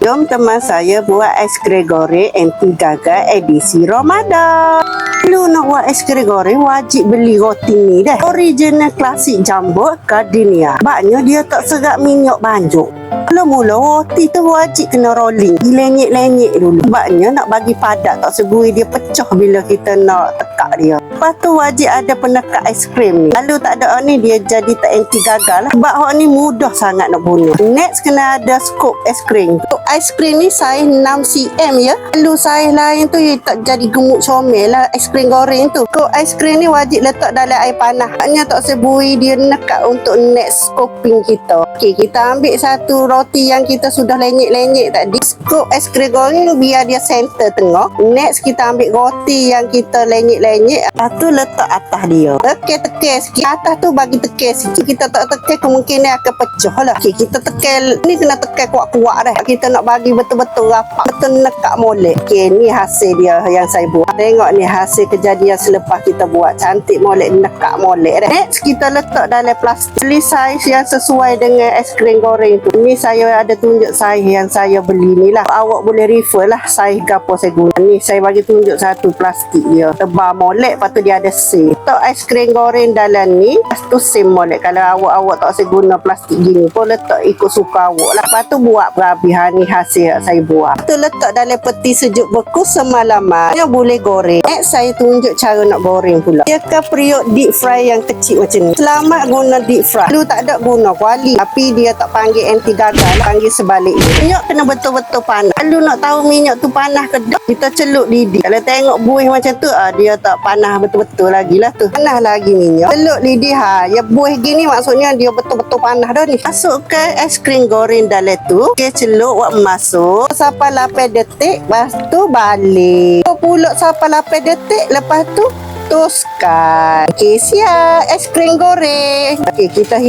Jom teman saya buat ais krim goreng anti gagal edisi Ramadan. Kalau nak buat ais krim goreng wajib beli roti ni dah. Original klasik Jumbo Gardenia. Sebabnya dia tak serap minyak banyak. Mula-mula roti tu wajib kena rolling. Dilenyek-lenyek dulu. Sebabnya nak bagi padat tak segui dia pecah bila kita nak tekak dia. Lepas tu wajib ada penekat ais krim ni. Kalau tak ada ni dia jadi tak anti gagal lah. Sebab hak ni mudah sangat nak bunuh. Next kena ada scoop ais krim. Untuk ais krim ni saiz 6cm ya. Kalau saiz lain tu tak jadi gemuk comel lah ais krim goreng tu. Scoop ais krim ni wajib letak dalam air panas. Maknanya tak sebui dia nekat untuk next scooping kita. Okey, kita ambil satu roti yang kita sudah lenyek-lenyek tadi. Scoop ais krim goreng biar dia center tengah. Next kita ambil roti yang kita lenyek-lenyek. Lepas tu letak atas dia. Tekan sikit. Atas tu bagi tekan sikit. Kita tak tekan kemungkinan akan pecah lah. Okey, kita tekan. Ni kena tekan kuat-kuat dah. Kita nak bagi betul-betul rapat. Betul nekat molek. Okey, ni hasil dia yang saya buat. Tengok ni hasil kejadian selepas kita buat. Cantik molek, nekat molek dah. Next kita letak dalam plastik. Beli saiz yang sesuai dengan ais krim goreng tu. Ni saya ada tunjuk saiz yang saya beli ni lah. Awak boleh refer lah saiz gapo saya guna. Ni saya bagi tunjuk satu plastik dia. Tebal molek, lepas tu dia ada seal. Letak ais krim goreng dalam ni. Lepas tu seal molek. Kalau awak tak saya guna plastik gini pun letak ikut suka awak lah. Lepas tu buat berabihan ni hasil yang saya buat. Lepas tu letak dalam peti sejuk beku semalaman. Yang boleh goreng. Next saya tunjuk cara nak goreng pula. Dia ke periuk deep fry yang kecil macam ni. Selamat guna deep fry. Dulu tak ada guna kuali. Tapi dia tak panggil anti gagal. Panggil sebaliknya. Minyak kena betul-betul panas. Kalau nak tahu minyak tu panas ke tak, kita celup lidi. Kalau tengok buih macam tu, dia tak panas betul-betul lagi lah tu. Panas lagi minyak. Celup lidi ya buih gini maksudnya dia betul-betul panas dah ni. Masukkan ais krim goreng dalam tu. Okey, celup buat masuk. Sampai 8 detik. Lepas tu balik. Pulak sampai 8 detik. Lepas tu toskan. Okey, siap ais krim goreng. Okey, kita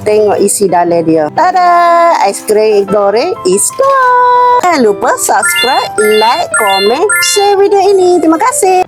tengok isi dalam dia. Tada! Ais krim goreng is done. Jangan lupa subscribe, like, komen, share video ini. Terima kasih.